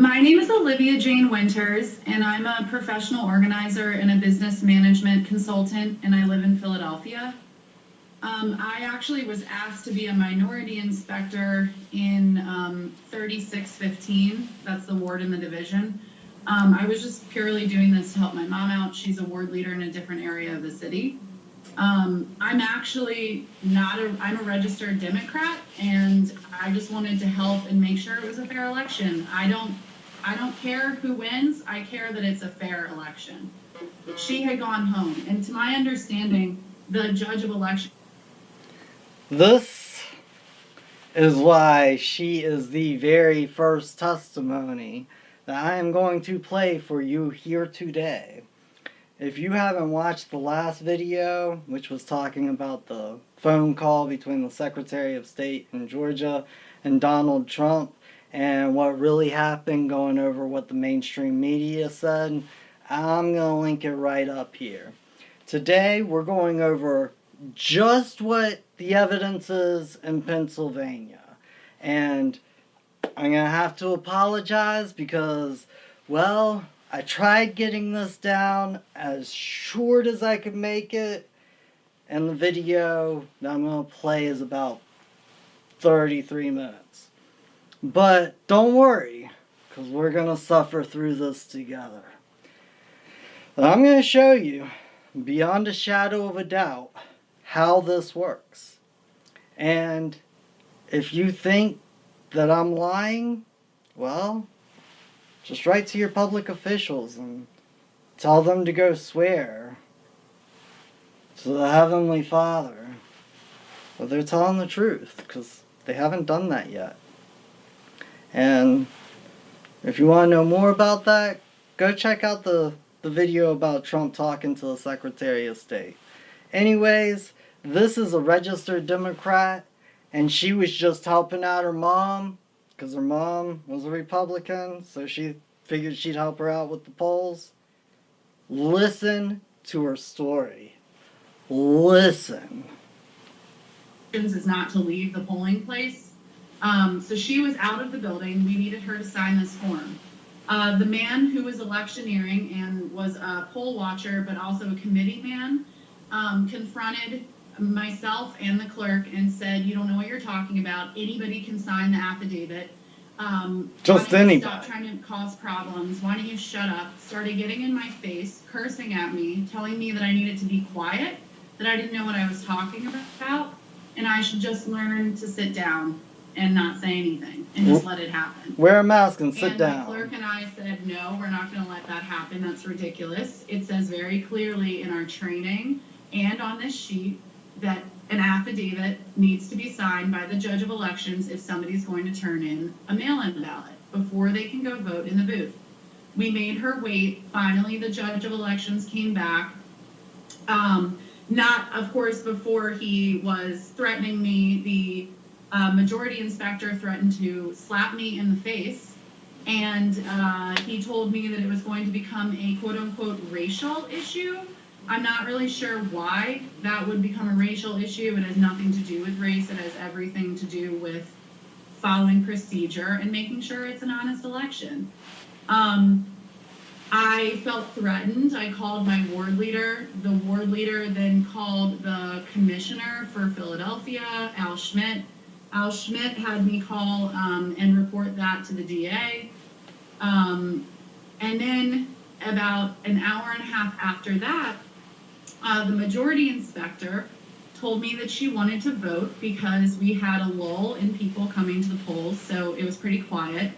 My name is Olivia Jane Winters, and I'm a professional organizer and a business management consultant, and I live in Philadelphia. I actually was asked to be a minority inspector in 3615. That's the ward in the division. I was just purely doing this to help my mom out. She's a ward leader in a different area of the city. I'm actually I'm a registered Democrat, and I just wanted to help and make sure it was a fair election. I don't care who wins. I care that it's a fair election. She had gone home, and to my understanding, the judge of election. This is why she is the very first testimony that I am going to play for you here today. If you haven't watched the last video, which was talking about the phone call between the Secretary of State in Georgia and Donald Trump and what really happened, going over what the mainstream media said, I'm going to link it right up here. Today we're going over just what the evidence is in Pennsylvania. And I'm going to have to apologize because, well, I tried getting this down as short as I could make it, and the video that I'm going to play is about 33 minutes. But don't worry, because we're going to suffer through this together. But I'm going to show you, beyond a shadow of a doubt, how this works. And if you think that I'm lying, well, just write to your public officials and tell them to go swear to the Heavenly Father that they're telling the truth, because they haven't done that yet. And if you want to know more about that, go check out the video about Trump talking to the Secretary of State. Anyways, this is a registered Democrat, and she was just helping out her mom, because her mom was a Republican, so she figured she'd help her out with the polls. Listen to her story. Listen. Is not to leave the polling place. So she was out of the building. We needed her to sign this form. The man who was electioneering and was a poll watcher, but also a committee man, confronted myself and the clerk and said, "You don't know what you're talking about. Anybody can sign the affidavit. Just anybody. Stop trying to cause problems. Why don't you shut up?" Started getting in my face, cursing at me, telling me that I needed to be quiet, that I didn't know what I was talking about, and I should just learn to sit down and not say anything and just let it happen. Wear a mask and sit down. And the clerk and I said, "No, we're not going to let that happen. That's ridiculous. It says very clearly in our training and on this sheet that an affidavit needs to be signed by the judge of elections if somebody's going to turn in a mail-in ballot before they can go vote in the booth." We made her wait. Finally, the judge of elections came back. Not, of course, before he was threatening me. The majority inspector threatened to slap me in the face, and he told me that it was going to become a quote-unquote racial issue. I'm not really sure why that would become a racial issue. It has nothing to do with race. It has everything to do with following procedure and making sure it's an honest election. I felt threatened. I called my ward leader. The ward leader then called the commissioner for Philadelphia, Al Schmidt. Al Schmidt had me call and report that to the DA. And then about an hour and a half after that, the majority inspector told me that she wanted to vote because we had a lull in people coming to the polls, so it was pretty quiet.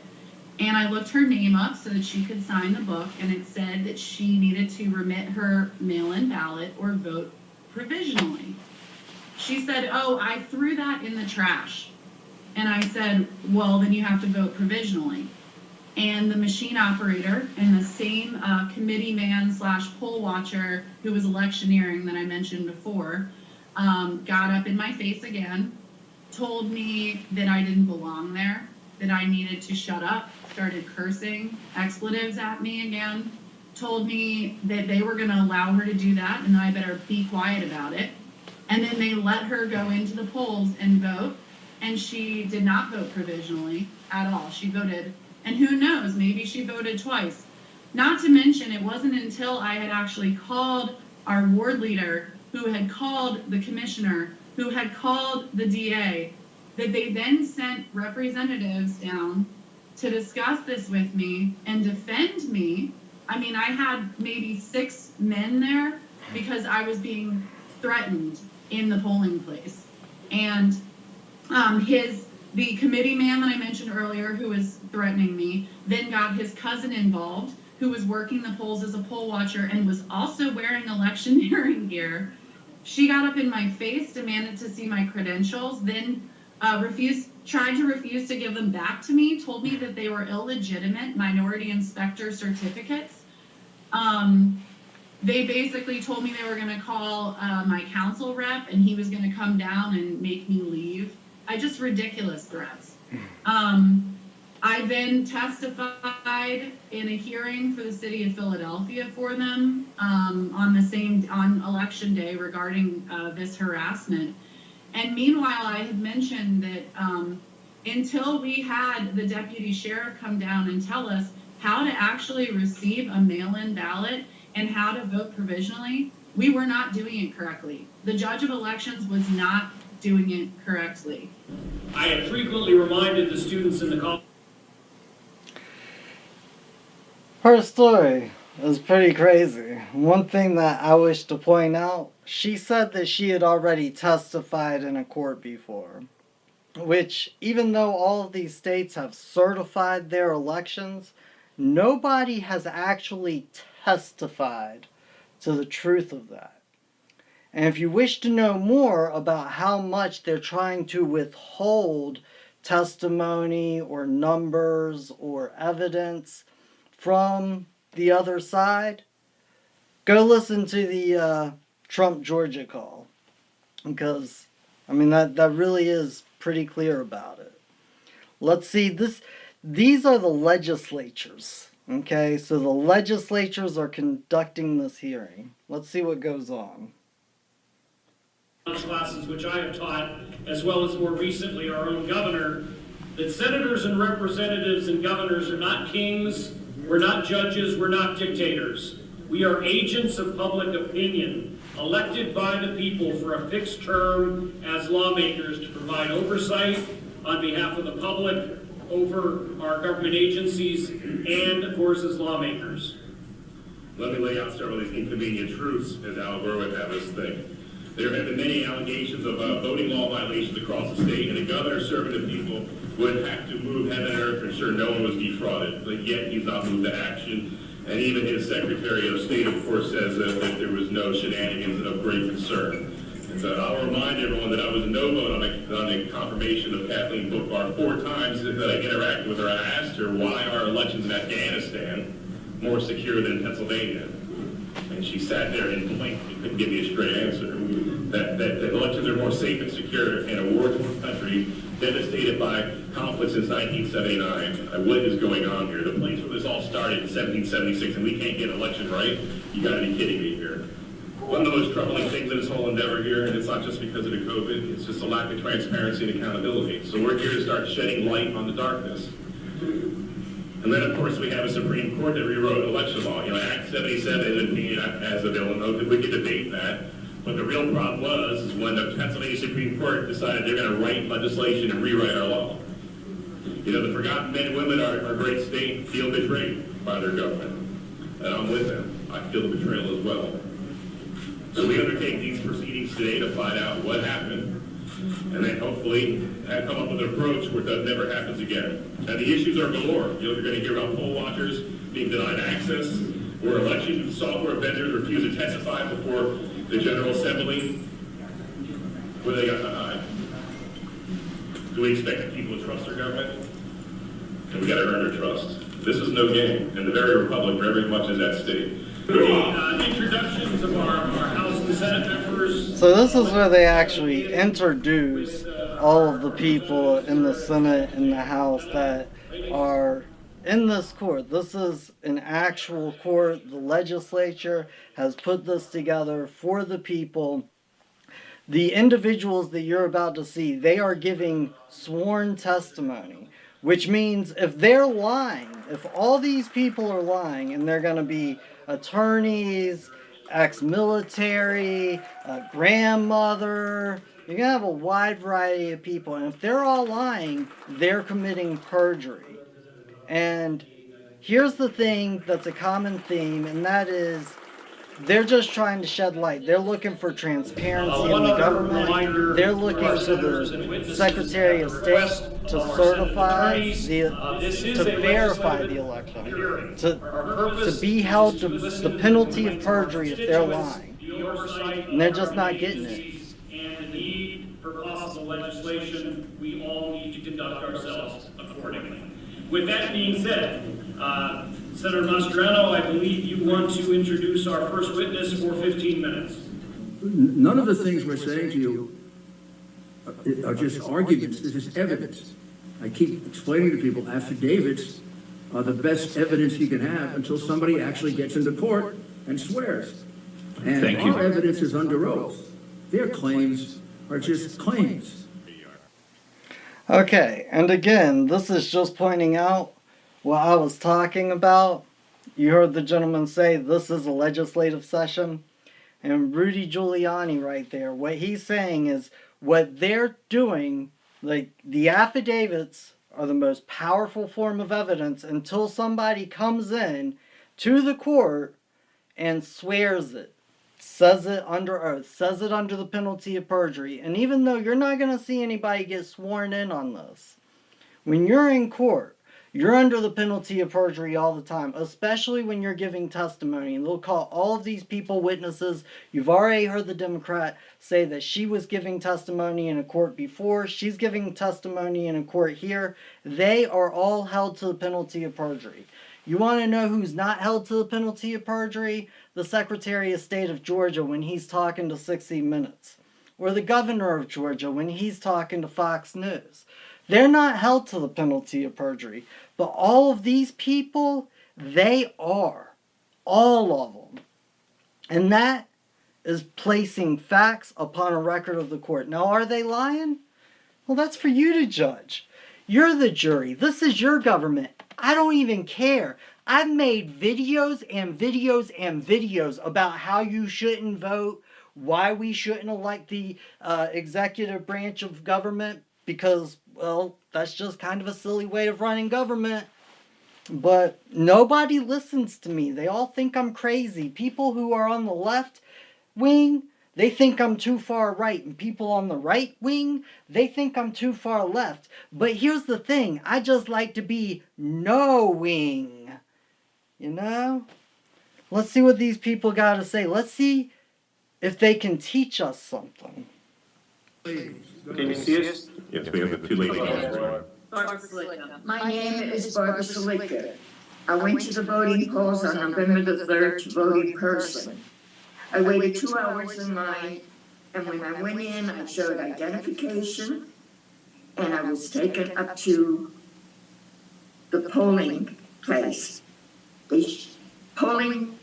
And I looked her name up so that she could sign the book, and it said that she needed to remit her mail-in ballot or vote provisionally. She said, "Oh, I threw that in the trash." And I said, "Well, then you have to vote provisionally." And the machine operator and the same committee man / poll watcher who was electioneering that I mentioned before got up in my face again, told me that I didn't belong there, that I needed to shut up, started cursing expletives at me again, told me that they were going to allow her to do that and that I better be quiet about it. And then they let her go into the polls and vote, and she did not vote provisionally at all. She voted And who knows, maybe she voted twice. Not to mention, it wasn't until I had actually called our ward leader, who had called the commissioner, who had called the DA, that they then sent representatives down to discuss this with me and defend me. I mean, I had maybe 6 men there because I was being threatened in the polling place. And the committee man that I mentioned earlier, who was threatening me, then got his cousin involved, who was working the polls as a poll watcher and was also wearing electioneering gear. She got up in my face, demanded to see my credentials, then tried to refuse to give them back to me, told me that they were illegitimate minority inspector certificates. They basically told me they were going to call my council rep and he was going to come down and make me leave. Just ridiculous threats. I then testified in a hearing for the city of Philadelphia for them on election day regarding this harassment. And meanwhile, I had mentioned that until we had the deputy sheriff come down and tell us how to actually receive a mail-in ballot and how to vote provisionally, we were not doing it correctly. The judge of elections was not doing it correctly. I have frequently reminded the students in the college. Her story is pretty crazy. One thing that I wish to point out, she said that she had already testified in a court before, which, even though all of these states have certified their elections, nobody has actually testified to the truth of that. And if you wish to know more about how much they're trying to withhold testimony or numbers or evidence from the other side, go listen to the Trump Georgia call. Because, I mean, that really is pretty clear about it. Let's see, these are the legislatures. Okay, so the legislatures are conducting this hearing. Let's see what goes on. Classes which I have taught, as well as more recently our own governor, that senators and representatives and governors are not kings, we're not judges, we're not dictators. We are agents of public opinion, elected by the people for a fixed term as lawmakers to provide oversight on behalf of the public over our government agencies and, of course, as lawmakers. Let me lay out several of these inconvenient truths, as Al Gore would have us think. There have been many allegations of voting law violations across the state, and the governor serving the people would have to move heaven and earth to ensure no one was defrauded. But yet he's not moved to action. And even his Secretary of State, of course, says that there was no shenanigans and of great concern. And so I'll remind everyone that I was a no vote on the confirmation of Kathleen Bookbar 4 times that I interacted with her. I asked her why are elections in Afghanistan more secure than Pennsylvania. And she sat there and blinked and couldn't give me a straight answer. That elections are more safe and secure in a war-torn country devastated by conflict since 1979. What is going on here? The place where this all started in 1776, and we can't get an election right? You got to be kidding me here. One of the most troubling things in this whole endeavor here, and it's not just because of the COVID, it's just a lack of transparency and accountability. So we're here to start shedding light on the darkness. And then, of course, we have a Supreme Court that rewrote election law. Act 77 isn't being as a bill, and we could debate that. But the real problem was when the Pennsylvania Supreme Court decided they're going to write legislation and rewrite our law. The forgotten men and women of our great state feel betrayed by their government. And I'm with them. I feel the betrayal as well. So we undertake these proceedings today to find out what happened, and then hopefully come up with an approach where that never happens again. And the issues are galore. You're going to hear about poll watchers being denied access, where election software vendors refuse to testify before the General Assembly, where they got denied. Do we expect the people to trust their government? And we got to earn their trust. This is no game, and the very republic very much is at stake. The introductions of our House and Senate members. So this is where they actually introduce all of the people in the Senate and the House that are in this court. This is an actual court. The legislature has put this together for the people. The individuals that you're about to see, they are giving sworn testimony, Which means if they're lying, if all these people are lying, and they're going to be attorneys, ex-military, a grandmother, you're going to have a wide variety of people. And if they're all lying, they're committing perjury. And here's the thing that's a common theme, and that is they're just trying to shed light. They're looking for transparency in the government. They're looking for the Secretary of State to certify, to verify the election, to be held to the penalty of perjury if they're lying. And they're just not getting it. And the need for possible legislation, we all need to conduct ourselves accordingly. With that being said, Senator Mastrano, I believe you want to introduce our first witness for 15 minutes. None of the things we're saying to you are just arguments. This is evidence. I keep explaining to people affidavits are the best evidence you can have until somebody actually gets into court and swears. And our evidence is under oath. Their claims are just claims. Okay, and again, this is just pointing out what I was talking about. You heard the gentleman say this is a legislative session. And Rudy Giuliani right there, what he's saying is what they're doing, like the affidavits are the most powerful form of evidence until somebody comes in to the court and swears it, says it under oath, says it under the penalty of perjury. And even though you're not going to see anybody get sworn in on this, when you're in court, you're under the penalty of perjury all the time, especially when you're giving testimony. And they'll call all of these people witnesses. You've already heard the Democrat say that she was giving testimony in a court before. She's giving testimony in a court here. They are all held to the penalty of perjury. You want to know who's not held to the penalty of perjury? The Secretary of State of Georgia when he's talking to 60 Minutes. Or the governor of Georgia when he's talking to Fox News. They're not held to the penalty of perjury. But all of these people, they are. All of them. And that is placing facts upon a record of the court. Now, are they lying? Well, that's for you to judge. You're the jury. This is your government. I don't even care. I've made videos and videos and videos about how you shouldn't vote, why we shouldn't elect the executive branch of government, because, well, that's just kind of a silly way of running government. But nobody listens to me. They all think I'm crazy. People who are on the left wing, they think I'm too far right. And people on the right wing, they think I'm too far left. But here's the thing. I just like to be knowing. You know? Let's see what these people got to say. Let's see if they can teach us something. Can you see us? Yes, we have the two ladies. My name is Barbara Salika. I went to the voting polls on November the 3rd to vote in person. I waited 2 hours in line, and when I went in, I showed identification, and I was taken up to the polling place. The polling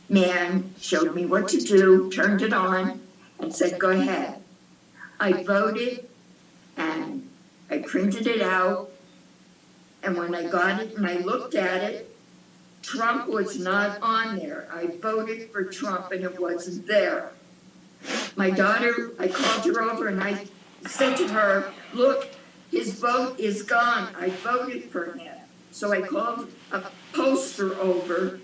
man showed me what to do, turned it on, and said, "Go ahead." I voted, and I printed it out, and when I got it and I looked at it, Trump was not on there. I voted for Trump and it wasn't there. My daughter, I called her over and I said to her, "Look, his vote is gone. I voted for him." So I called a poster over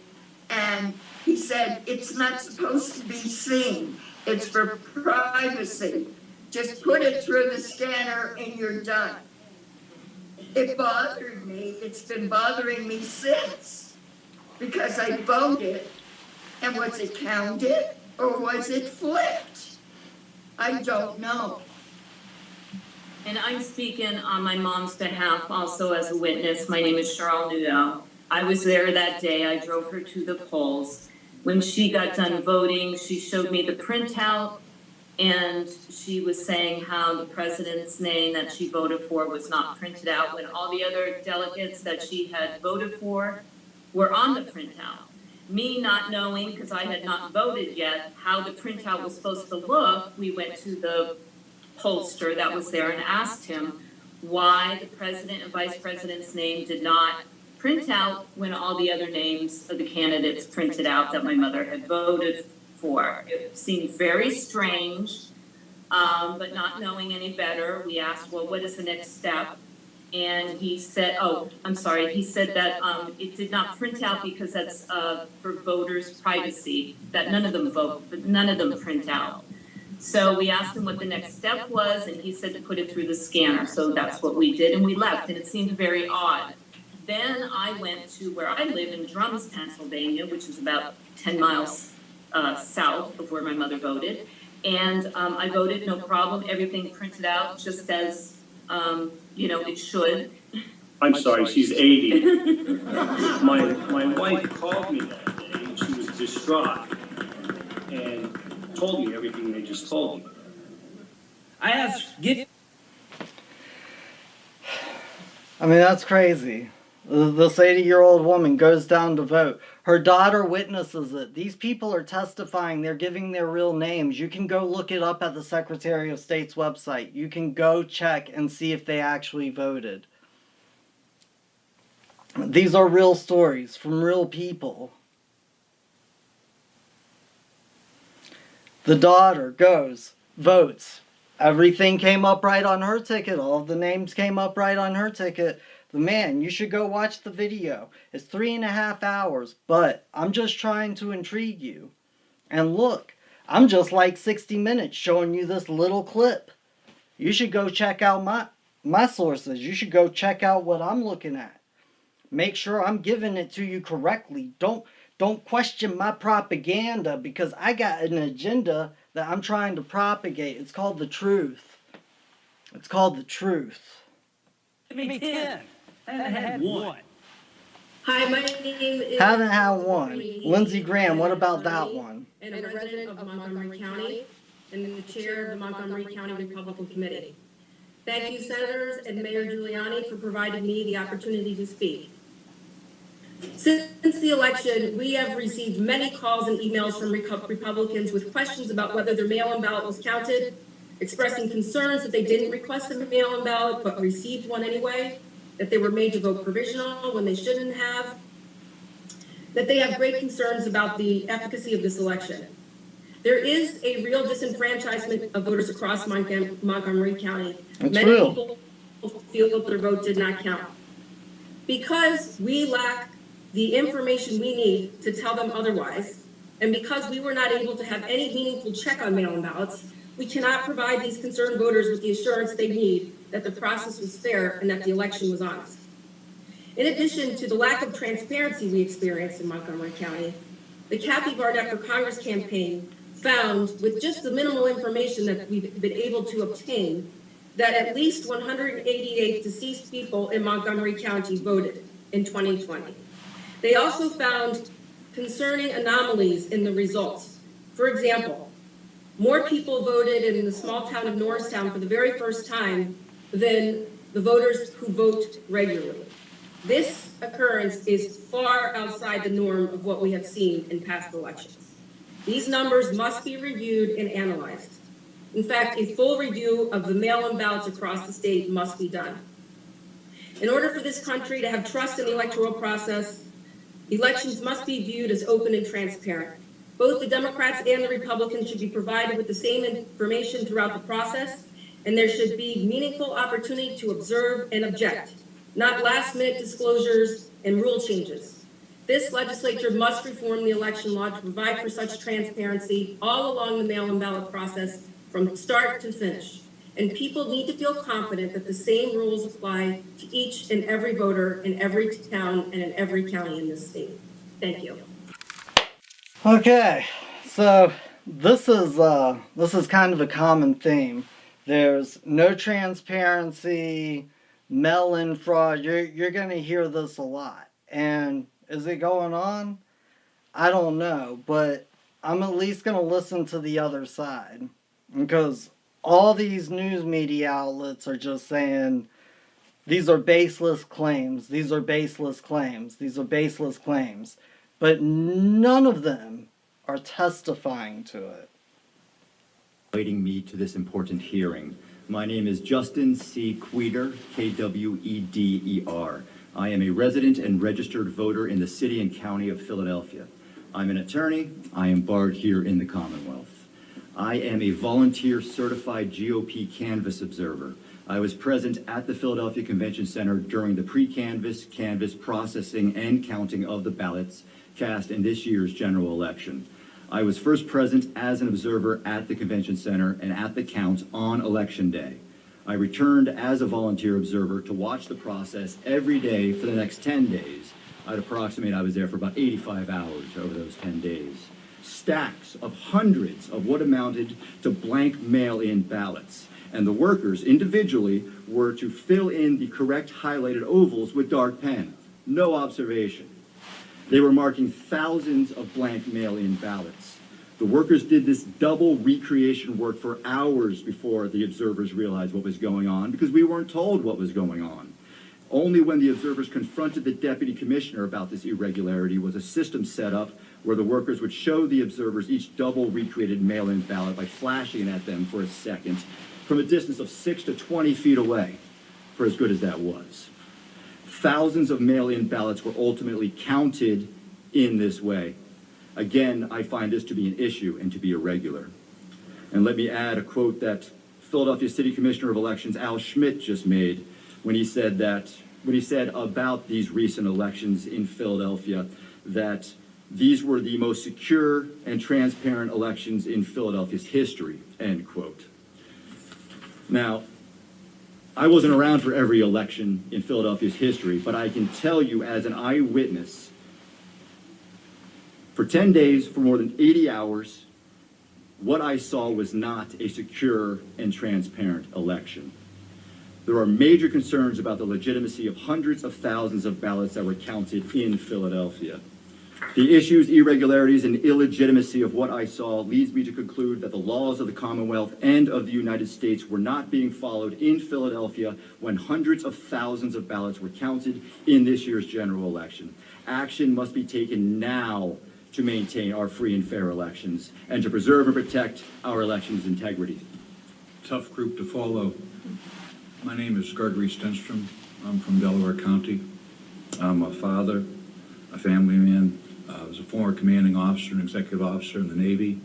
and he said, "It's not supposed to be seen. It's for privacy. Just put it through the scanner and you're done." It bothered me. It's been bothering me since. Because I voted, and was it counted or was it flipped? I don't know. And I'm speaking on my mom's behalf also as a witness. My name is Cheryl Nudo. I was there that day. I drove her to the polls. When she got done voting, she showed me the printout, and she was saying how the president's name that she voted for was not printed out when all the other delegates that she had voted for were on the printout. Me not knowing, because I had not voted yet, how the printout was supposed to look, we went to the pollster that was there and asked him, why the president and vice president's name did not print out when all the other names of the candidates printed out that my mother had voted for. It seemed very strange, but not knowing any better, we asked, well, what is the next step? And he said, he said that it did not print out because that's for voters' privacy, that none of them vote, but none of them print out. So we asked him what the next step was, and he said to put it through the scanner. So that's what we did, and we left, and it seemed very odd. Then I went to where I live in Drums, Pennsylvania, which is about 10 miles south of where my mother voted. And I voted, no problem, everything printed out just as, it should. I'm sorry, she's 80. My wife called me that day, and she was distraught, and told me everything they just told me. I mean, that's crazy. This 80-year-old woman goes down to vote. Her daughter witnesses it. These people are testifying. They're giving their real names. You can go look it up at the Secretary of State's website. You can go check and see if they actually voted. These are real stories from real people. The daughter goes, votes. Everything came up right on her ticket. All of the names came up right on her ticket. The man, you should go watch the video. It's 3.5 hours, but I'm just trying to intrigue you. And look, I'm just like 60 Minutes showing you this little clip. You should go check out my sources. You should go check out what I'm looking at. Make sure I'm giving it to you correctly. Don't question my propaganda, because I got an agenda that I'm trying to propagate. It's called the truth. It's called the truth. Give me 10. I haven't had one. Hi, my name is... Haven't had one. Lindsey Graham, what about that one? And a resident of Montgomery County, and the chair of the Montgomery County Republican Committee. Thank you, Senators and Mayor Giuliani, for providing me the opportunity to speak. Since the election, we have received many calls and emails from Republicans with questions about whether their mail-in ballot was counted, expressing concerns that they didn't request a mail-in ballot but received one anyway, that they were made to vote provisional when they shouldn't have, that they have great concerns about the efficacy of this election. There is a real disenfranchisement of voters across Montgomery County. Many people feel that their vote did not count. Because we lack the information we need to tell them otherwise, and because we were not able to have any meaningful check on mail-in ballots, we cannot provide these concerned voters with the assurance they need that the process was fair and that the election was honest. In addition to the lack of transparency we experienced in Montgomery County, the Kathy Barnett for Congress campaign found, with just the minimal information that we've been able to obtain, that at least 188 deceased people in Montgomery County voted in 2020. They also found concerning anomalies in the results. For example, more people voted in the small town of Norristown for the very first time than the voters who vote regularly. This occurrence is far outside the norm of what we have seen in past elections. These numbers must be reviewed and analyzed. In fact, a full review of the mail-in ballots across the state must be done. In order for this country to have trust in the electoral process, elections must be viewed as open and transparent. Both the Democrats and the Republicans should be provided with the same information throughout the process, and there should be meaningful opportunity to observe and object, not last-minute disclosures and rule changes. This legislature must reform the election law to provide for such transparency all along the mail-in ballot process from start to finish. And people need to feel confident that the same rules apply to each and every voter in every town and in every county in this state. Thank you. Okay, so this is kind of a common theme. There's no transparency, mail-in fraud. You're going to hear this a lot. And is it going on? I don't know, but I'm at least going to listen to the other side, because all these news media outlets are just saying these are baseless claims, these are baseless claims, these are baseless claims, but none of them are testifying to it. Relating me to this important hearing. My name is Justin C. Queder, Kweder. I am a resident and registered voter in the city and county of Philadelphia. I'm an attorney. I am barred here in the Commonwealth. I am a volunteer certified GOP canvass observer. I was present at the Philadelphia Convention Center during the pre-canvass, canvass processing, and counting of the ballots cast in this year's general election. I was first present as an observer at the Convention Center and at the count on Election Day. I returned as a volunteer observer to watch the process every day for the next 10 days. I'd approximate I was there for about 85 hours over those 10 days. Stacks of hundreds of what amounted to blank mail-in ballots. And the workers individually were to fill in the correct highlighted ovals with dark pen. No observation. They were marking thousands of blank mail-in ballots. The workers did this double recreation work for hours before the observers realized what was going on, because we weren't told what was going on. Only when the observers confronted the deputy commissioner about this irregularity was a system set up where the workers would show the observers each double recreated mail-in ballot by flashing it at them for a second from a distance of 6 to 20 feet away, for as good as that was. Thousands of mail-in ballots were ultimately counted in this way. Again, I find this to be an issue and to be irregular. And let me add a quote that Philadelphia City Commissioner of Elections Al Schmidt just made when he said about these recent elections in Philadelphia that these were the most secure and transparent elections in Philadelphia's history, end quote. Now, I wasn't around for every election in Philadelphia's history, but I can tell you as an eyewitness, for 10 days, for more than 80 hours, what I saw was not a secure and transparent election. There are major concerns about the legitimacy of hundreds of thousands of ballots that were counted in Philadelphia. The issues, irregularities, and illegitimacy of what I saw leads me to conclude that the laws of the Commonwealth and of the United States were not being followed in Philadelphia when hundreds of thousands of ballots were counted in this year's general election. Action must be taken now to maintain our free and fair elections and to preserve and protect our elections' integrity. Tough group to follow. My name is Gregory Stenstrom. I'm from Delaware County. I'm a father, a family man. I was a former commanding officer and executive officer in the Navy.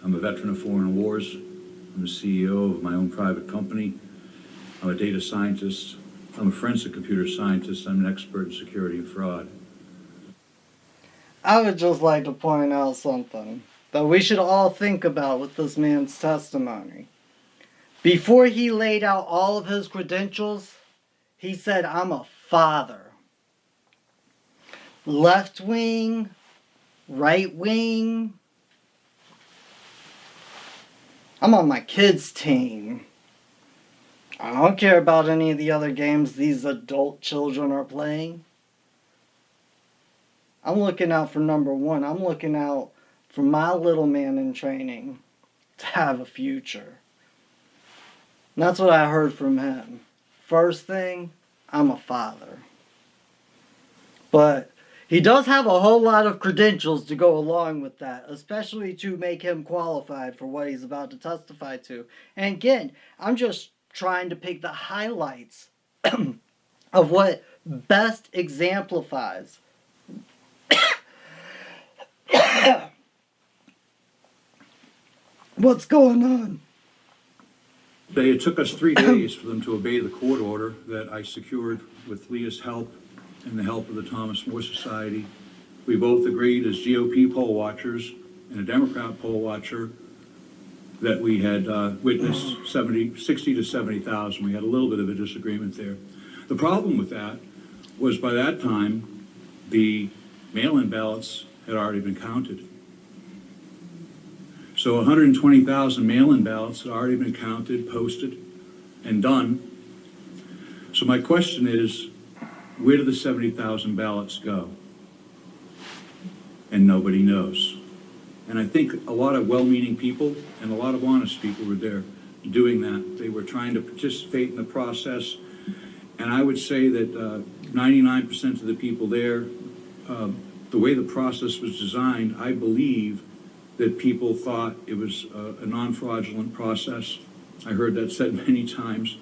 I'm a veteran of foreign wars. I'm the CEO of my own private company. I'm a data scientist. I'm a forensic computer scientist. I'm an expert in security and fraud. I would just like to point out something that we should all think about with this man's testimony. Before he laid out all of his credentials, he said, I'm a father. Left wing, right wing. I'm on my kids' team. I don't care about any of the other games these adult children are playing. I'm looking out for number one. I'm looking out for my little man in training to have a future. And that's what I heard from him. First thing, I'm a father. But he does have a whole lot of credentials to go along with that, especially to make him qualified for what he's about to testify to. And again, I'm just trying to pick the highlights of what best exemplifies what's going on. It took us 3 days for them to obey the court order that I secured with Leah's help and the help of the Thomas More Society. We both agreed as GOP poll watchers and a Democrat poll watcher that we had witnessed 60 to 70,000. We had a little bit of a disagreement there. The problem with that was by that time, the mail-in ballots had already been counted. So 120,000 mail-in ballots had already been counted, posted, and done. So my question is, where do the 70,000 ballots go? And nobody knows. And I think a lot of well-meaning people and a lot of honest people were there doing that. They were trying to participate in the process. And I would say that 99% of the people there, the way the process was designed, I believe that people thought it was a non-fraudulent process. I heard that said many times.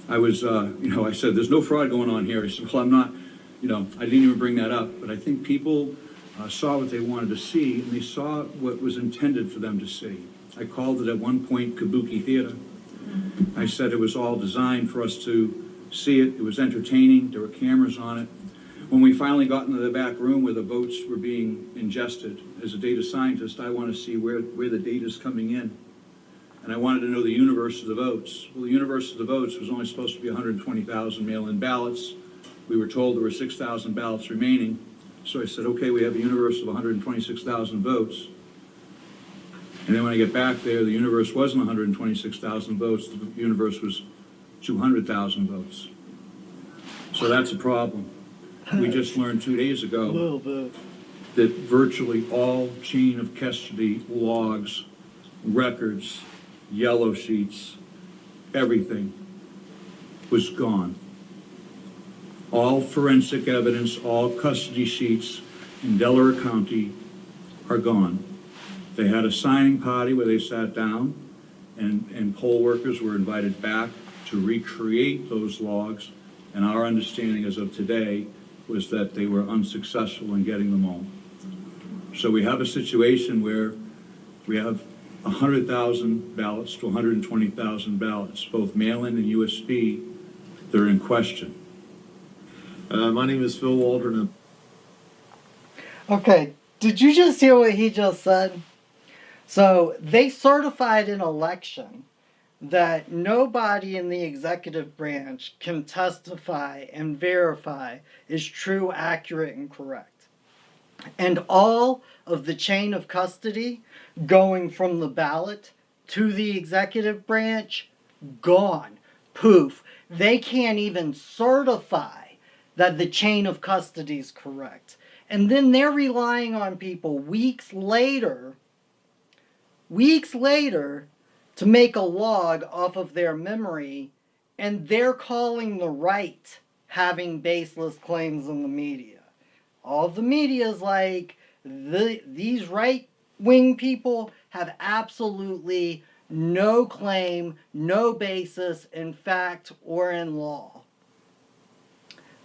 I was, I said, there's no fraud going on here. He said, well, I'm not, I didn't even bring that up. But I think people saw what they wanted to see, and they saw what was intended for them to see. I called it at one point Kabuki Theater. I said it was all designed for us to see it. It was entertaining. There were cameras on it. When we finally got into the back room where the votes were being ingested, as a data scientist, I want to see where the data is coming in. And I wanted to know the universe of the votes. Well, the universe of the votes was only supposed to be 120,000 mail-in ballots. We were told there were 6,000 ballots remaining. So I said, okay, we have a universe of 126,000 votes. And then when I get back there, the universe wasn't 126,000 votes. The universe was 200,000 votes. So that's a problem. We just learned 2 days ago that virtually all chain of custody logs, records, yellow sheets, everything was gone. All forensic evidence, all custody sheets in Delaware County are gone. They had a signing party where they sat down and poll workers were invited back to recreate those logs. And our understanding as of today was that they were unsuccessful in getting them all. So we have a situation where we have 100,000 ballots to 120,000 ballots, both mail-in and USB, that are in question. My name is Phil Waldron. Okay, did you just hear what he just said? So they certified an election that nobody in the executive branch can testify and verify is true, accurate, and correct. And all of the chain of custody going from the ballot to the executive branch, gone. Poof. They can't even certify that the chain of custody is correct. And then they're relying on people weeks later to make a log off of their memory, and they're calling the right having baseless claims in the media. All the media is like, these right-wing people have absolutely no claim, no basis in fact or in law.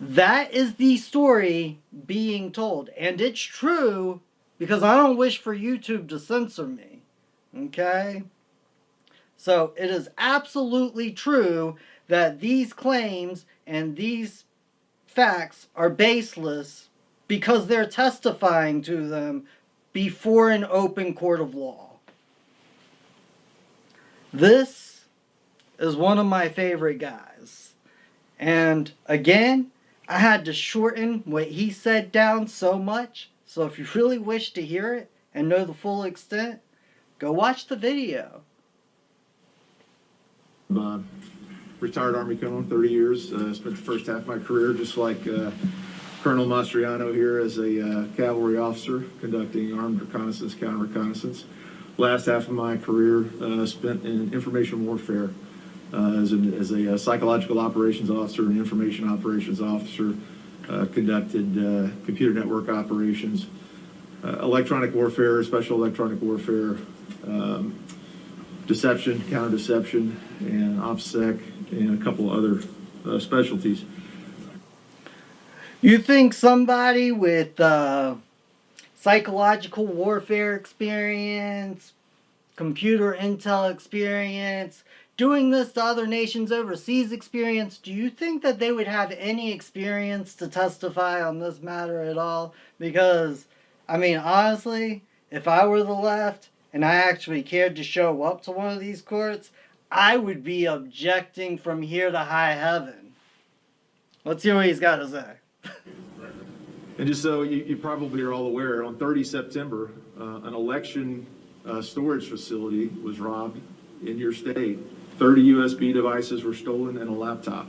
That is the story being told. And it's true, because I don't wish for YouTube to censor me. Okay? So it is absolutely true that these claims and these facts are baseless because they're testifying to them before an open court of law. This is one of my favorite guys. And again, I had to shorten what he said down so much. So if you really wish to hear it and know the full extent, go watch the video. Retired Army Colonel, 30 years. Spent the first half of my career, just like Colonel Mastriano here, as a cavalry officer conducting armed reconnaissance, counter-reconnaissance. Last half of my career spent in information warfare as a psychological operations officer and information operations officer. Conducted computer network operations, electronic warfare, special electronic warfare, deception, counter-deception, and OPSEC, and a couple other specialties. You think somebody with psychological warfare experience, computer intel experience, doing this to other nations overseas experience, do you think that they would have any experience to testify on this matter at all? Because, I mean, honestly, if I were the left and I actually cared to show up to one of these courts, I would be objecting from here to high heaven. Let's hear what he's got to say. And just so you probably are all aware, on 30 September, an election storage facility was robbed in your state. 30 USB devices were stolen and a laptop.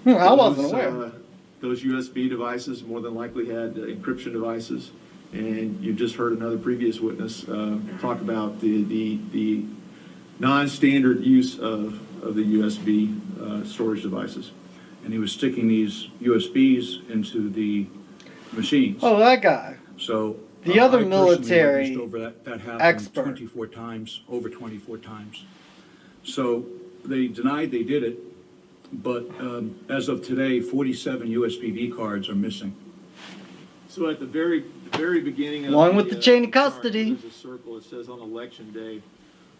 I wasn't aware. Those USB devices more than likely had encryption devices. And you just heard another previous witness talk about the non-standard use of the USB storage devices. And he was sticking these USBs into the machines. Oh, that guy. So the other I personally military witnessed over that happened expert. 24 times, over 24 times. So they denied they did it, but as of today, 47 USPV cards are missing. So at the very beginning of Along with the chain of chart, custody. there's a circle, it says on election day.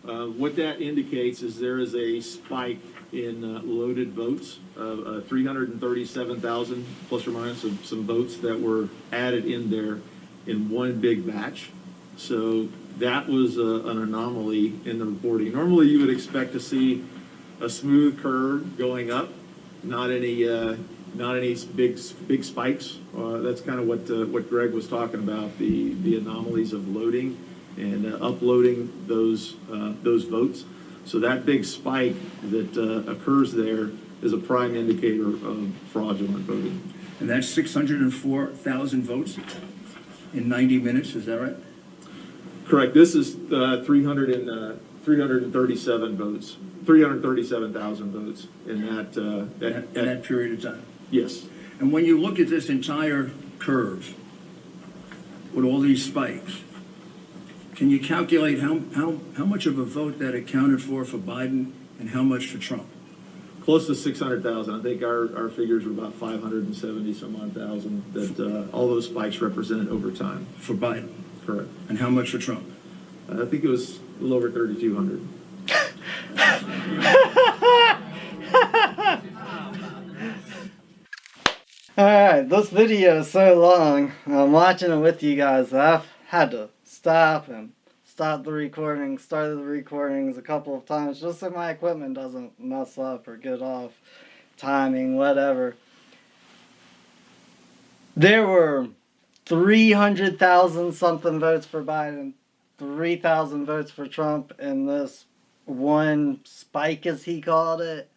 What that indicates is there is a spike in loaded votes, 337,000 plus or minus some votes that were added in there in one big batch. So that was an anomaly in the reporting. Normally, you would expect to see a smooth curve going up, not any big spikes. That's kind of what Greg was talking about, the anomalies of loading and uploading those votes. So that big spike that occurs there is a prime indicator of fraudulent voting. And that's 604,000 votes in 90 minutes, is that right? Correct. This is 337 votes, 337,000 votes in that In that period of time. Yes. And when you look at this entire curve with all these spikes, can you calculate how much of a vote that accounted for Biden and how much for Trump? Close to 600,000. I think our figures were about 570 some odd thousand that all those spikes represented over time. For Biden? Correct. And how much for Trump? I think it was a little over 3,200. Alright, this video is so long. I'm watching it with you guys. I've had to stop the recording, started the recordings a couple of times just so my equipment doesn't mess up or get off timing, whatever. There were 300,000 something votes for Biden, 3,000 votes for Trump in this one spike, as he called it.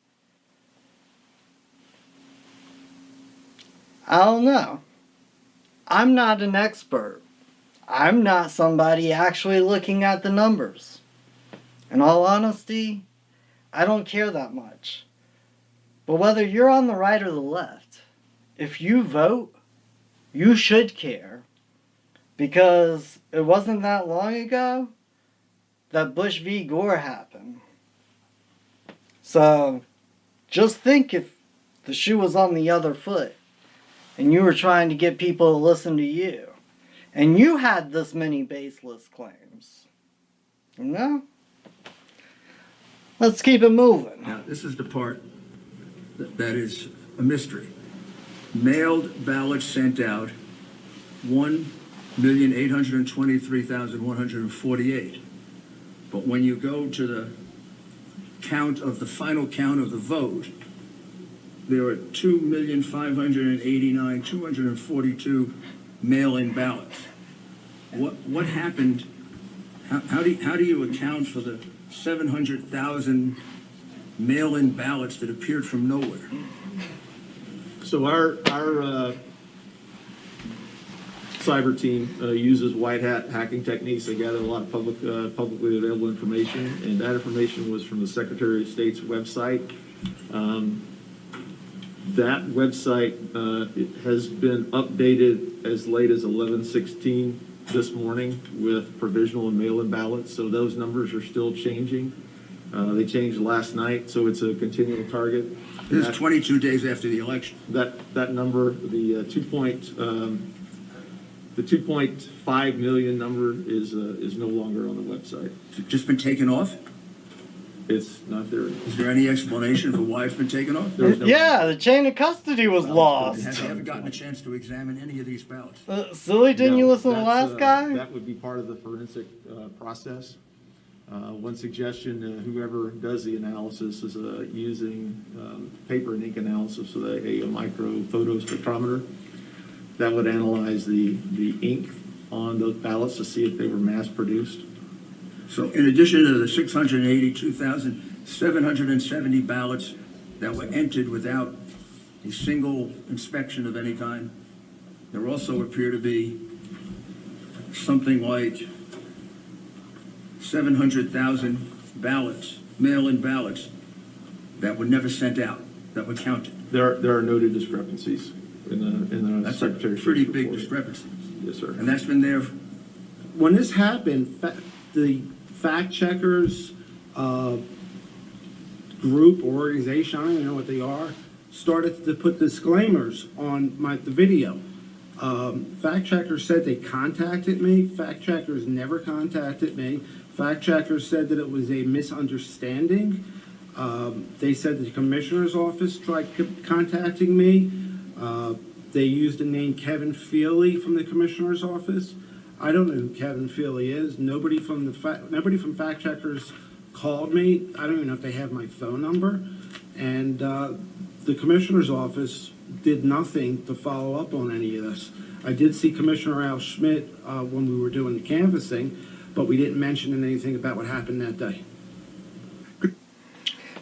I don't know. I'm not an expert. I'm not somebody actually looking at the numbers. In all honesty, I don't care that much. But whether you're on the right or the left, if you vote, you should care. Because it wasn't that long ago that Bush v. Gore happened. So, just think if the shoe was on the other foot and you were trying to get people to listen to you, and you had this many baseless claims. You know? Let's keep it moving. Now, this is the part that is a mystery. Mailed ballots sent out, 1,823,148. But when you go to the final count of the vote, there are 2,589,242 mail-in ballots. What happened? How do you account for the 700,000 mail-in ballots that appeared from nowhere? So our cyber team uses white hat hacking techniques. They gather a lot of publicly available information, and that information was from the Secretary of State's website. That website has been updated as late as 11/16 this morning with provisional and mail-in ballots, so those numbers are still changing. They changed last night, so it's a continual target. This is 22 days after the election. That number, the 2.5 million number is no longer on the website. Has it just been taken off? It's not there. Is there any explanation for why it's been taken off? Yeah, the chain of custody was lost. Have you ever gotten a chance to examine any of these ballots? Silly, didn't you listen to the That's, last guy? That would be part of the forensic process. One suggestion, whoever does the analysis is using paper and ink analysis with a micro photo spectrometer that would analyze the ink on those ballots to see if they were mass produced. So in addition to the 682,770 ballots that were entered without a single inspection of any kind, there also appear to be something like 700,000 ballots, mail-in ballots, that were never sent out, that were counted. There are noted discrepancies in the That's a Secretary of pretty State's big report. discrepancy. Yes, sir. And that's been there. When this happened, the fact checkers group or organization, I don't even know what they are, started to put disclaimers on the video. Fact checkers said they contacted me. Fact checkers never contacted me. Fact checkers said that it was a misunderstanding. They said the commissioner's office tried contacting me. They used the name Kevin Feely from the commissioner's office. I don't know who Kevin Feely is. Nobody from fact checkers called me. I don't even know if they have my phone number. And the commissioner's office did nothing to follow up on any of this. I did see Commissioner Al Schmidt when we were doing the canvassing, but we didn't mention anything about what happened that day.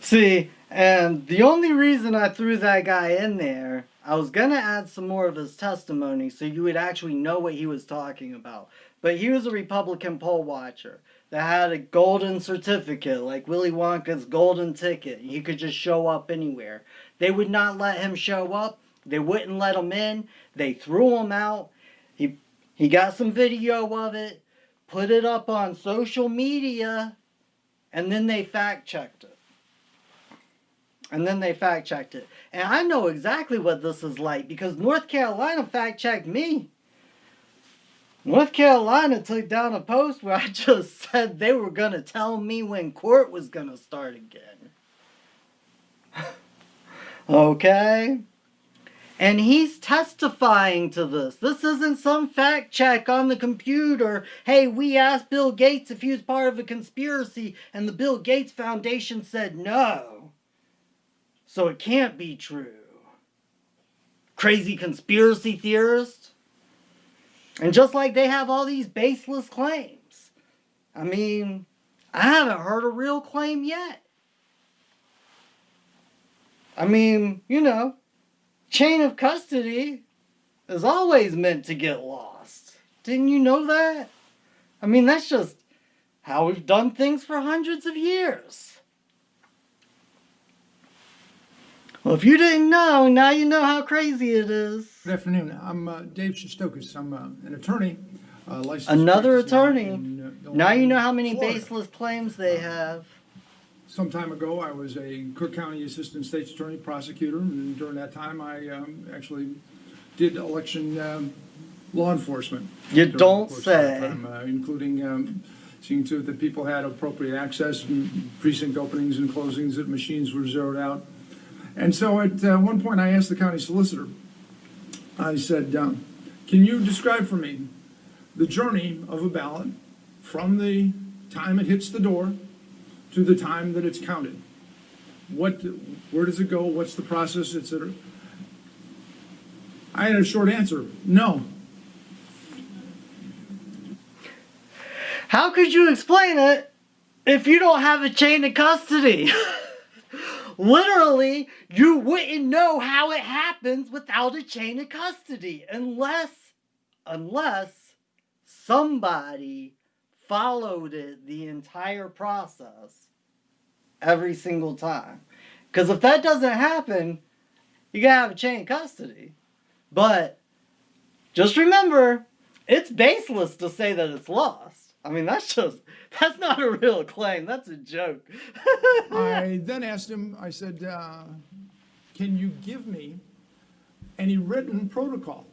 See, and the only reason I threw that guy in there, I was going to add some more of his testimony so you would actually know what he was talking about. But he was a Republican poll watcher that had a golden certificate, like Willy Wonka's golden ticket. He could just show up anywhere. They would not let him show up. They wouldn't let him in. They threw him out. He got some video of it, put it up on social media, and then they fact-checked it. And I know exactly what this is like because North Carolina fact-checked me. North Carolina took down a post where I just said they were going to tell me when court was going to start again. Okay? And he's testifying to this. This isn't some fact check on the computer. Hey, we asked Bill Gates if he was part of a conspiracy, and the Bill Gates Foundation said no. So it can't be true. Crazy conspiracy theorist. And just like they have all these baseless claims. I mean, I haven't heard a real claim yet. I mean, you know, chain of custody is always meant to get lost. Didn't you know that? I mean, that's just how we've done things for hundreds of years. Well, if you didn't know, now you know how crazy it is. Good afternoon. I'm Dave Shostokis. I'm an attorney. Licensed Another practicing law attorney. in, Now you know how many Florida. baseless claims they have. Some time ago, I was a Cook County Assistant State's Attorney Prosecutor, and during that time, I actually did election law enforcement. You during the don't course of say. that time, including seeing to it that people had appropriate access, precinct openings and closings, that machines were zeroed out. And so at one point, I asked the county solicitor, I said, can you describe for me the journey of a ballot from the time it hits the door to the time that it's counted? Where does it go? What's the process, etc.? I had a short answer, no. How could you explain it if you don't have a chain of custody? Literally, you wouldn't know how it happens without a chain of custody unless somebody followed it the entire process every single time. Because if that doesn't happen, you gotta have a chain of custody. But just remember, it's baseless to say that it's lost. I mean, that's not a real claim. That's a joke. I then asked him, I said, can you give me any written protocol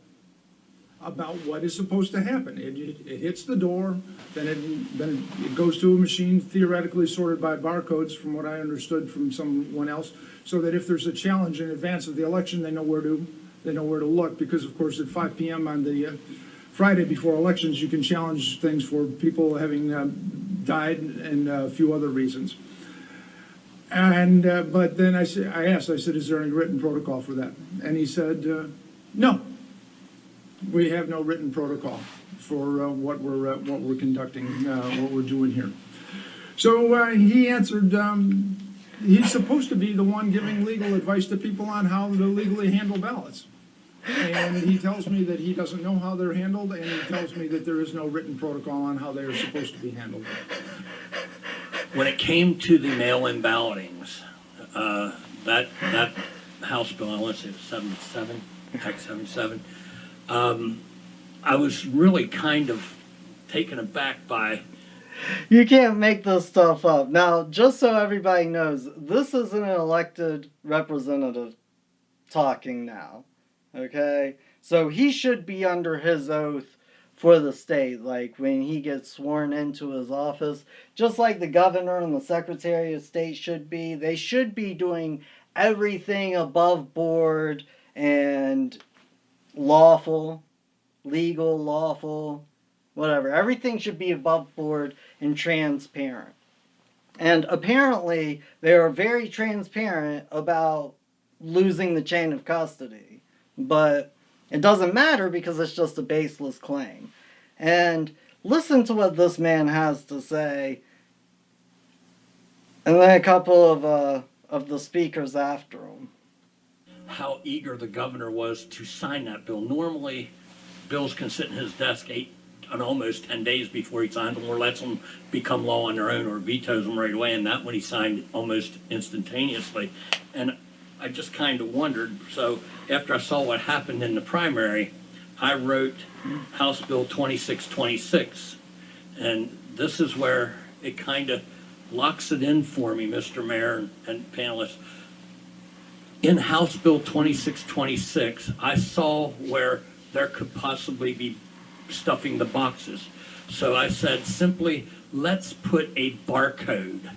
about what is supposed to happen? It hits the door, then it goes to a machine theoretically sorted by barcodes, from what I understood from someone else, so that if there's a challenge in advance of the election, they know where to look, because of course at 5 p.m. on the Friday before elections, you can challenge things for people having died and a few other reasons. And but then I asked, is there any written protocol for that? And he said, no, we have no written protocol for what we're conducting, what we're doing here. So he answered, he's supposed to be the one giving legal advice to people on how to legally handle ballots. And he tells me that he doesn't know how they're handled, and he tells me that there is no written protocol on how they are supposed to be handled. When it came to the mail-in ballotings, that House bill, I want to say it was 77, Act 77, I was really kind of taken aback by You can't make this stuff up. Now, just so everybody knows, this is an elected representative talking now. Okay? So he should be under his oath for the state, like when he gets sworn into his office, just like the governor and the secretary of state should be. They should be doing everything above board and lawful, legal, lawful, whatever. Everything should be above board and transparent. And apparently, they are very transparent about losing the chain of custody. But it doesn't matter because it's just a baseless claim. And listen to what this man has to say. And then a couple of the speakers after him. How eager the governor was to sign that bill. Normally, bills can sit in his desk 8 and almost 10 days before he signs them or lets them become law on their own or vetoes them right away. And that one he signed almost instantaneously. And I just kind of wondered, so after I saw what happened in the primary, I wrote House Bill 2626. And this is where it kind of locks it in for me, Mr. Mayor and panelists. In House Bill 2626, I saw where there could possibly be stuffing the boxes. So I said simply, let's put a barcode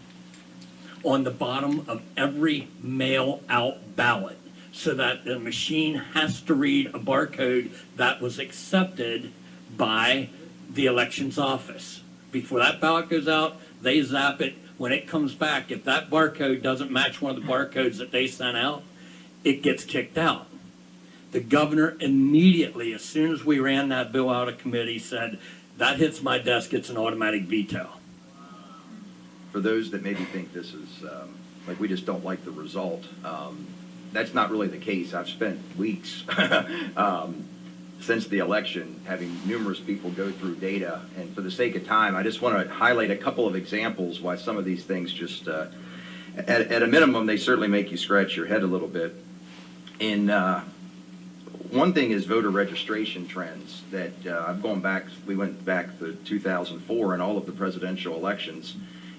on the bottom of every mail-out ballot so that the machine has to read a barcode that was accepted by the elections office. Before that ballot goes out, they zap it. When it comes back, if that barcode doesn't match one of the barcodes that they sent out, it gets kicked out. The governor immediately, as soon as we ran that bill out of committee, said, that hits my desk, it's an automatic veto. For those that maybe think this is, like we just don't like the result, that's not really the case. I've spent weeks since the election having numerous people go through data, and for the sake of time, I just want to highlight a couple of examples why some of these things just, at a minimum, they certainly make you scratch your head a little bit. And one thing is voter registration trends that I've gone back, we went back to 2004 and all of the presidential elections,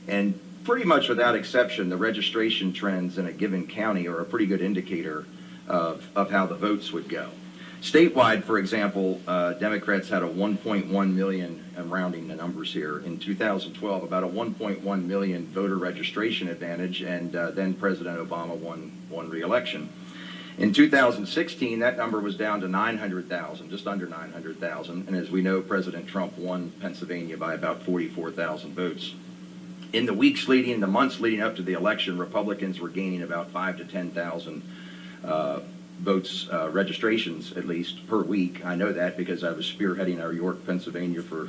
and pretty much without exception, the registration trends in a given county are a pretty good indicator of how the votes would go. Statewide, for example, Democrats had a 1.1 million, I'm rounding the numbers here, in 2012, about a 1.1 million voter registration advantage, and then President Obama won re-election. In 2016, that number was down to 900,000, just under 900,000, and as we know, President Trump won Pennsylvania by about 44,000 votes. In the months leading up to the election, Republicans were gaining about 5,000 to 10,000 votes, registrations at least, per week. I know that because I was spearheading our York, Pennsylvania for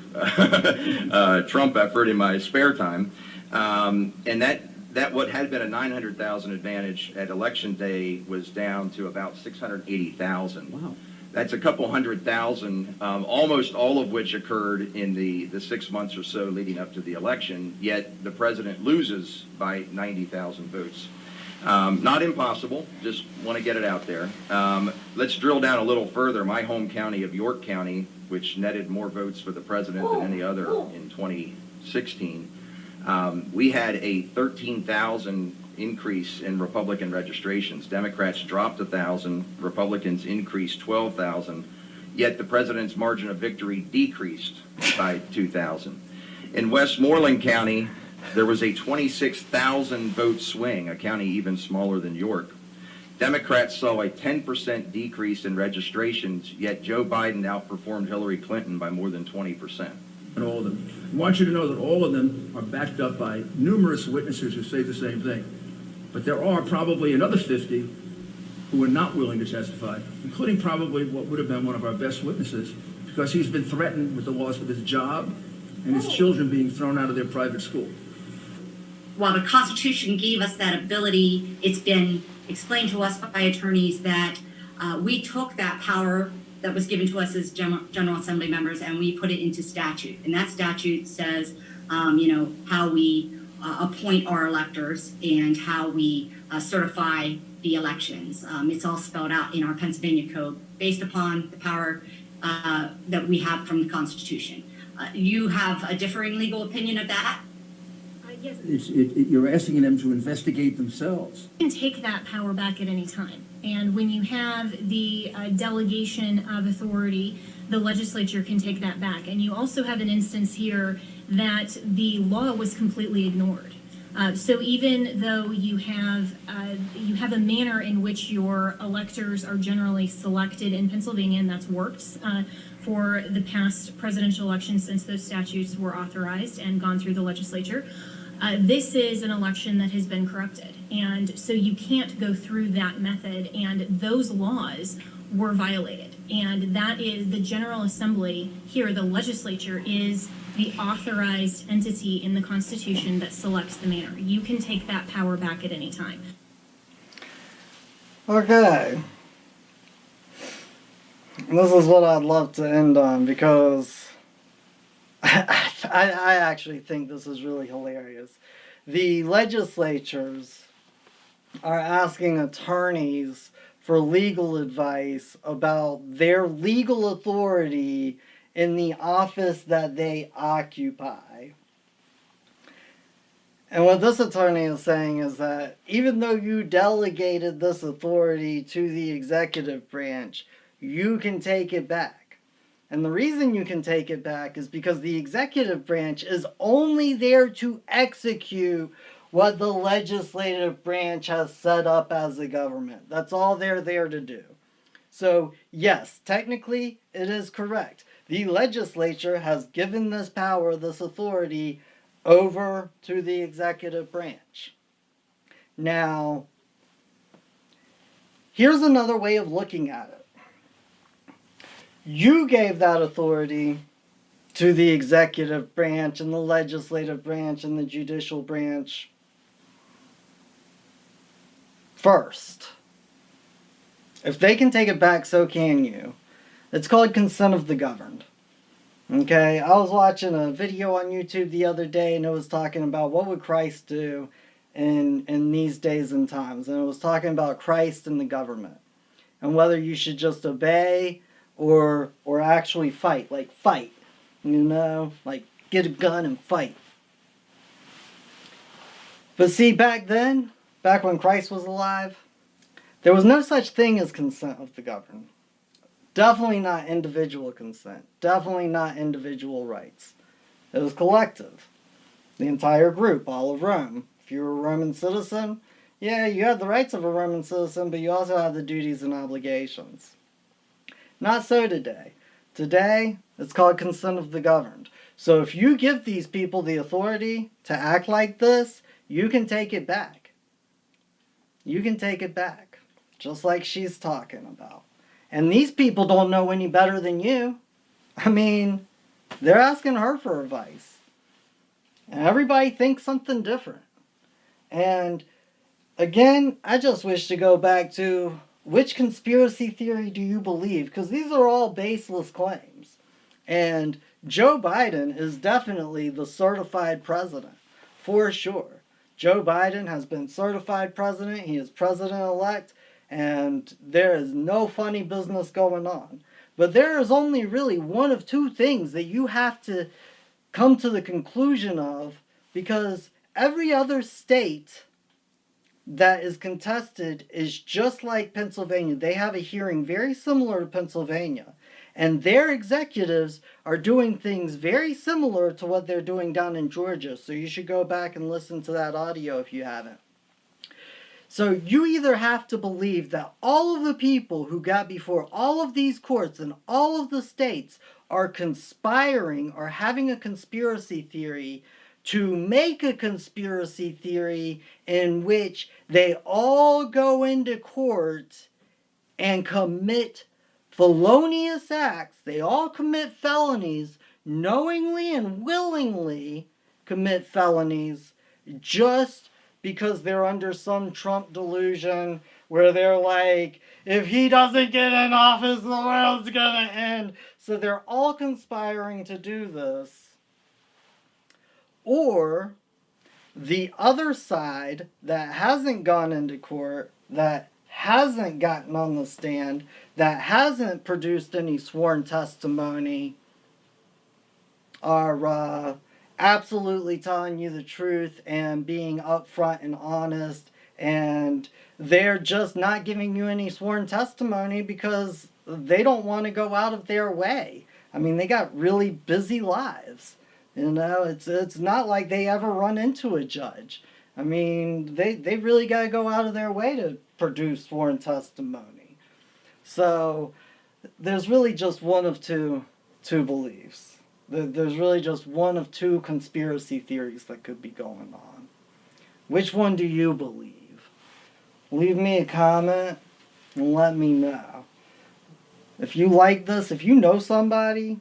Trump effort in my spare time. And that what had been a 900,000 advantage at election day was down to about 680,000. Wow. That's a couple 100,000, almost all of which occurred in the 6 months or so leading up to the election, yet the president loses by 90,000 votes. Not impossible, just want to get it out there. Let's drill down a little further. My home county of York County, which netted more votes for the president than any other in 2016, we had a 13,000 increase in Republican registrations. Democrats dropped 1,000, Republicans increased 12,000, yet the president's margin of victory decreased by 2,000. In Westmoreland County, there was a 26,000 vote swing, a county even smaller than York. Democrats saw a 10% decrease in registrations, yet Joe Biden outperformed Hillary Clinton by more than 20%. And all of them. I want you to know that all of them are backed up by numerous witnesses who say the same thing. But there are probably another 50 who are not willing to testify, including probably what would have been one of our best witnesses, because he's been threatened with the loss of his job and his children being thrown out of their private school. While the Constitution gave us that ability, it's been explained to us by attorneys that we took that power that was given to us as General Assembly members and we put it into statute. And that statute says, how we appoint our electors and how we certify the elections. It's all spelled out in our Pennsylvania Code based upon the power that we have from the Constitution. You have a differing legal opinion of that? Yes. You're asking them to investigate themselves. You can take that power back at any time. And when you have the delegation of authority, the legislature can take that back. And you also have an instance here that the law was completely ignored. So even though you have a manner in which your electors are generally selected in Pennsylvania, and that's worked for the past presidential elections since those statutes were authorized and gone through the legislature. This is an election that has been corrupted, and so you can't go through that method, and those laws were violated. And that is the General Assembly here, the legislature is the authorized entity in the Constitution that selects the manner. You can take that power back at any time. Okay. This is what I'd love to end on, because I actually think this is really hilarious. The legislatures are asking attorneys for legal advice about their legal authority in the office that they occupy. And what this attorney is saying is that even though you delegated this authority to the executive branch, you can take it back. And the reason you can take it back is because the executive branch is only there to execute what the legislative branch has set up as a government. That's all they're there to do. So, yes, technically it is correct. The legislature has given this power, this authority, over to the executive branch. Now, here's another way of looking at it. You gave that authority to the executive branch and the legislative branch and the judicial branch first. If they can take it back, so can you. It's called consent of the governed. Okay, I was watching a video on YouTube the other day, and it was talking about what would Christ do in these days and times. And it was talking about Christ and the government, and whether you should just obey or actually fight. Like fight, you know, like get a gun and fight. But see, back then, back when Christ was alive, there was no such thing as consent of the governed. Definitely not individual consent. Definitely not individual rights. It was collective. The entire group, all of Rome. If you were a Roman citizen, yeah, you had the rights of a Roman citizen, but you also had the duties and obligations. Not so today. Today, it's called consent of the governed. So if you give these people the authority to act like this, you can take it back. You can take it back. Just like she's talking about. And these people don't know any better than you. I mean, they're asking her for advice. And everybody thinks something different. And again, I just wish to go back to which conspiracy theory do you believe? Because these are all baseless claims. And Joe Biden is definitely the certified president, for sure. Joe Biden has been certified president. He is president-elect. And there is no funny business going on. But there is only really one of two things that you have to come to the conclusion of, because every other state that is contested is just like Pennsylvania. They have a hearing very similar to Pennsylvania. And their executives are doing things very similar to what they're doing down in Georgia. So you should go back and listen to that audio if you haven't. So you either have to believe that all of the people who got before all of these courts in all of the states are conspiring or having a conspiracy theory to make a conspiracy theory in which they all go into court and commit felonious acts. They all commit felonies, knowingly and willingly commit felonies, just because they're under some Trump delusion where they're like, if he doesn't get in office, the world's gonna end. So they're all conspiring to do this. Or the other side that hasn't gone into court, that hasn't gotten on the stand, that hasn't produced any sworn testimony, are absolutely telling you the truth and being upfront and honest, and they're just not giving you any sworn testimony because they don't want to go out of their way. I mean, they got really busy lives. You know, it's not like they ever run into a judge. I mean, they really got to go out of their way to produce sworn testimony. So there's really just one of two beliefs. There's really just one of two conspiracy theories that could be going on. Which one do you believe? Leave me a comment and let me know. If you like this, if you know somebody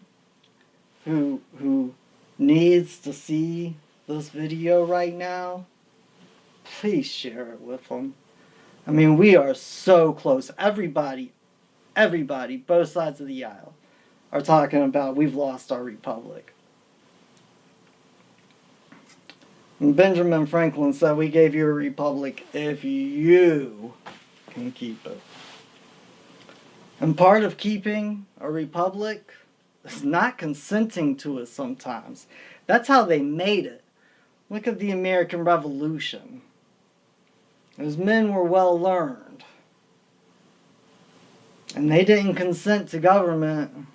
who needs to see this video right now, please share it with them. I mean, we are so close. Everybody, both sides of the aisle, are talking about we've lost our republic. And Benjamin Franklin said, we gave you a republic if you can keep it. And part of keeping a republic is not consenting to it sometimes. That's how they made it. Look at the American Revolution. Those men were well learned. And they didn't consent to government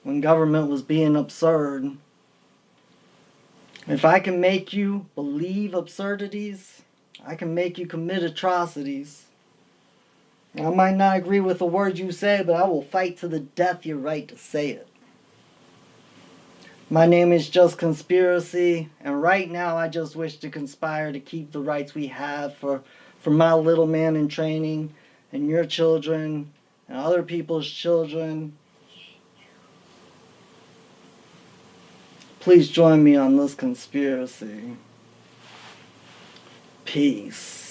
when government was being absurd. If I can make you believe absurdities, I can make you commit atrocities. I might not agree with the words you say, but I will fight to the death your right to say it. My name is Just Conspiracy, and right now I just wish to conspire to keep the rights we have for my little man in training, and your children, and other people's children. Please join me on this conspiracy. Peace.